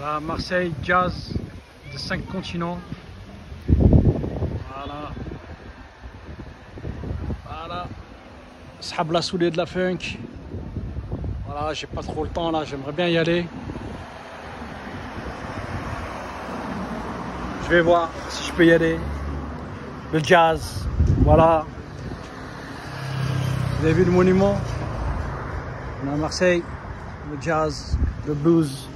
Voilà, Marseille, jazz de 5 continents. Voilà. Voilà. Sahab la soulée de la funk. Voilà, j'ai pas trop le temps là, j'aimerais bien y aller. Je vais voir si je peux y aller. Le jazz, voilà. Vous avez vu le monument? On est à Marseille. Le jazz, le blues,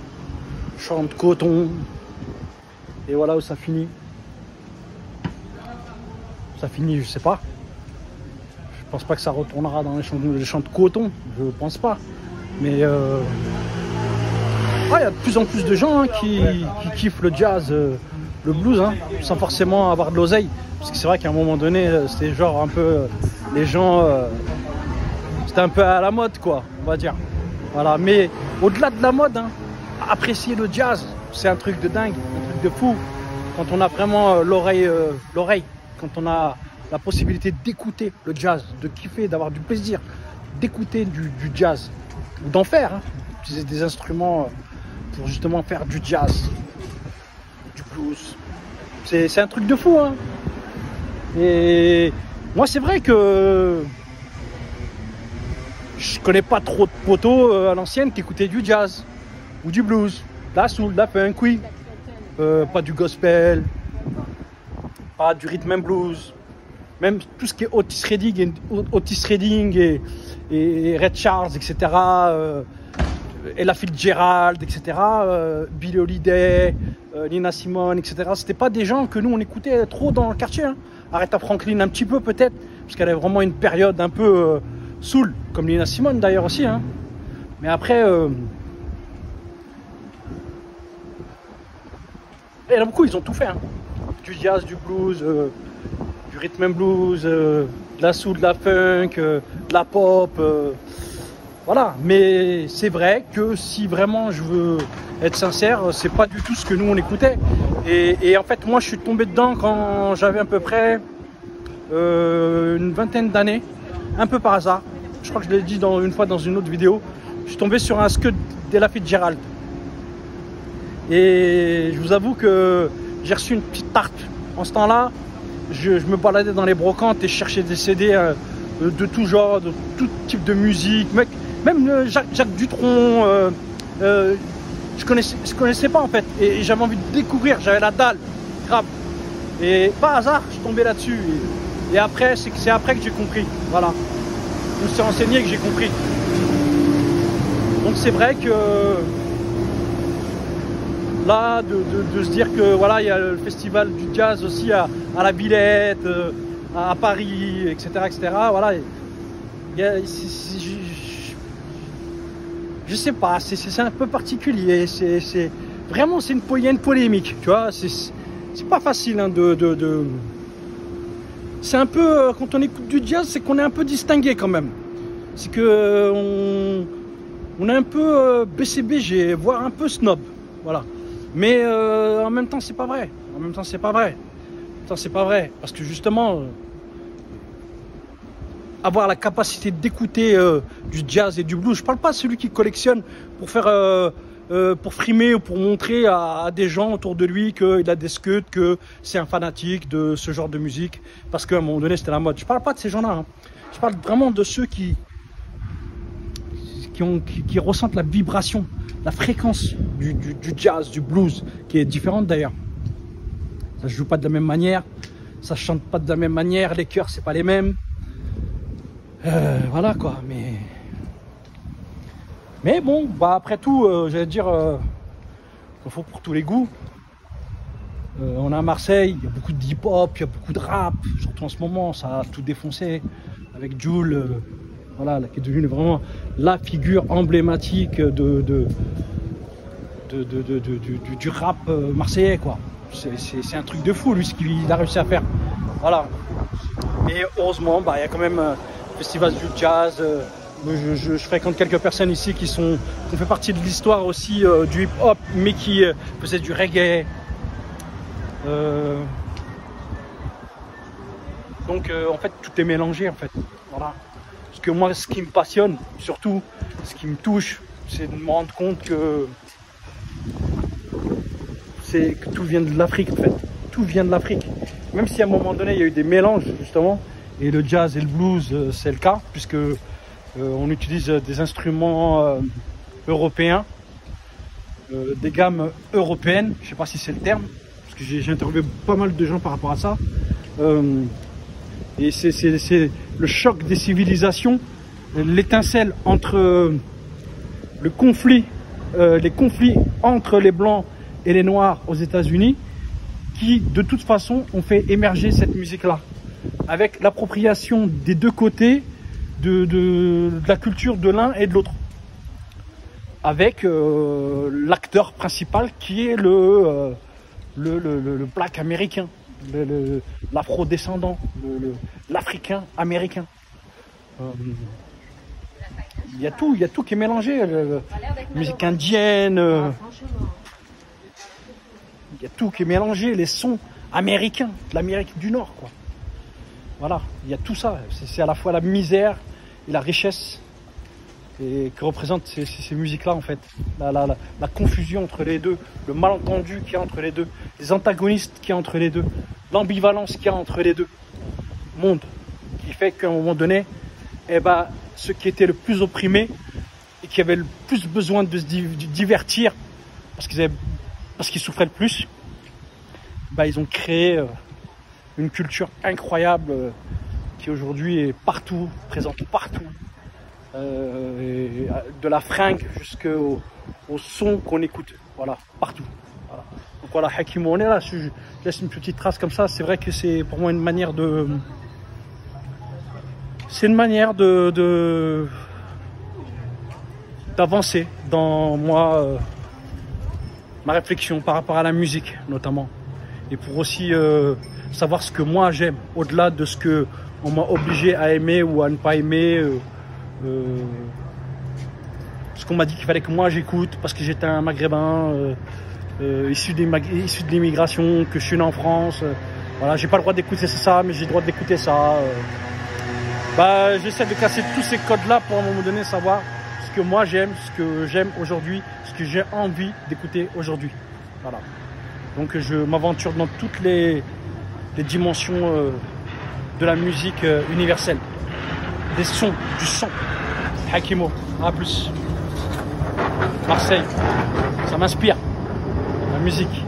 chant de coton. Et voilà où ça finit. Ça finit, je sais pas. Je pense pas que ça retournera dans les champs de coton. Je pense pas. Mais il y a de plus en plus de gens qui kiffent le jazz, le blues, hein, sans forcément avoir de l'oseille. Parce que c'est vrai qu'à un moment donné, c'était genre un peu les gens, c'était un peu à la mode, quoi, on va dire. Voilà. Mais au-delà de la mode, hein, apprécier le jazz, c'est un truc de dingue, un truc de fou. Quand on a vraiment l'oreille, quand on a la possibilité d'écouter le jazz, de kiffer, d'avoir du plaisir, d'écouter du jazz, ou d'en faire, hein, utiliser des instruments pour justement faire du jazz, du blues. C'est un truc de fou, hein. Et moi, c'est vrai que je connais pas trop de potos à l'ancienne qui écoutaient du jazz ou du blues, de la soul, de la funk, oui. Pas du gospel, pas du rhythm and blues, même tout ce qui est Otis Redding et Ray Charles, etc. Ella Fitzgerald, etc. Billie Holiday, Nina Simone, etc. C'était pas des gens que nous on écoutait trop dans le quartier, hein. Aretha Franklin un petit peu peut-être, parce qu'elle avait vraiment une période un peu soul, comme Nina Simone d'ailleurs aussi, hein. Mais après, il y en a beaucoup, ils ont tout fait, hein. Du jazz, du blues, du rhythm and blues, de la soul, de la funk, de la pop, voilà. Mais c'est vrai que si vraiment je veux être sincère, c'est pas du tout ce que nous on écoutait. Et en fait, moi je suis tombé dedans quand j'avais à peu près une vingtaine d'années, un peu par hasard. Je crois que je l'ai dit une fois dans une autre vidéo. Je suis tombé sur un scud d'Ella Fitzgerald. Et je vous avoue que j'ai reçu une petite tarte. En ce temps-là, je me baladais dans les brocantes et je cherchais des CD de tout genre, de tout type de musique. Même Jacques Dutronc, je connaissais pas en fait. Et j'avais envie de découvrir, j'avais la dalle, grave. Et par hasard, je suis tombé là-dessus. Et après, c'est après que j'ai compris. Voilà. Je me suis renseigné que j'ai compris. Donc c'est vrai que là, de se dire que voilà, il y a le festival du jazz aussi à la Villette, à Paris, etc., etc. Voilà, je sais pas, c'est un peu particulier. C'est vraiment, il y a une polémique, tu vois. C'est pas facile, hein, c'est un peu, quand on écoute du jazz, c'est qu'on est un peu distingué quand même. C'est que on est un peu BCBG, voire un peu snob, voilà. Mais en même temps, c'est pas vrai. En même temps, c'est pas vrai. C'est pas vrai. Parce que justement, avoir la capacité d'écouter du jazz et du blues, je parle pas de celui qui collectionne pour faire, pour frimer ou pour montrer à des gens autour de lui qu'il a des scuds, que c'est un fanatique de ce genre de musique, parce qu'à un moment donné, c'était la mode. Je parle pas de ces gens-là, hein. Je parle vraiment de ceux qui ressentent la vibration, la fréquence du jazz, du blues, qui est différente d'ailleurs. Ça ne joue pas de la même manière, ça ne chante pas de la même manière, les chœurs c'est pas les mêmes. Voilà quoi, mais bon, bah après tout, j'allais dire, il faut pour tous les goûts. On est à Marseille, il y a beaucoup de hip-hop, il y a beaucoup de rap, surtout en ce moment, ça a tout défoncé avec Jul. Voilà, qui est devenu vraiment la figure emblématique du rap marseillais, quoi. C'est un truc de fou, lui, ce qu'il a réussi à faire. Voilà. Mais heureusement, bah, il y a quand même le festival du jazz. Je fréquente quelques personnes ici qui ont fait partie de l'histoire aussi du hip-hop, mais qui faisaient du reggae. Donc, en fait, tout est mélangé, en fait. Voilà. Parce que moi, ce qui me passionne, surtout, ce qui me touche, c'est de me rendre compte que c'est que tout vient de l'Afrique en fait. Tout vient de l'Afrique. Même si à un moment donné il y a eu des mélanges justement, et le jazz et le blues c'est le cas, puisque on utilise des instruments européens, des gammes européennes, je sais pas si c'est le terme, parce que j'ai interviewé pas mal de gens par rapport à ça. Et c'est le choc des civilisations, l'étincelle entre le conflit, les conflits entre les blancs et les noirs aux États-Unis, qui de toute façon ont fait émerger cette musique-là, avec l'appropriation des deux côtés de la culture de l'un et de l'autre, avec l'acteur principal qui est le black américain, l'afro-descendant, l'africain américain. Il y a tout qui est mélangé, musique indienne, il y a tout qui est mélangé, les sons américains, de l'Amérique du Nord, quoi. Voilà, il y a tout ça, c'est à la fois la misère et la richesse et que représentent ces musiques-là en fait. La confusion entre les deux, le malentendu qu'il y a entre les deux, les antagonistes qu'il y a entre les deux, l'ambivalence qu'il y a entre les deux mondes, qui fait qu'à un moment donné, eh ben, ceux qui étaient le plus opprimés et qui avaient le plus besoin de se divertir parce qu'ils souffraient le plus, bah, ils ont créé une culture incroyable qui aujourd'hui est partout, présente partout, de la fringue jusqu'au son qu'on écoute, voilà, partout. Voilà. Donc voilà, Hakimo, on est là, je laisse une petite trace comme ça, c'est vrai que c'est pour moi une manière de... C'est une manière d'avancer dans moi, ma réflexion par rapport à la musique notamment, et pour aussi savoir ce que moi j'aime, au-delà de ce que on m'a obligé à aimer ou à ne pas aimer, ce qu'on m'a dit qu'il fallait que moi j'écoute parce que j'étais un maghrébin issu de l'immigration, que je suis né en France, voilà, j'ai pas le droit d'écouter ça, mais j'ai le droit d'écouter ça. Bah, j'essaie de casser tous ces codes-là pour à un moment donné savoir ce que moi j'aime, ce que j'aime aujourd'hui, ce que j'ai envie d'écouter aujourd'hui. Voilà. Donc je m'aventure dans toutes les dimensions de la musique universelle. Des sons, du son. Hakimo, à plus. Marseille, ça m'inspire. La musique.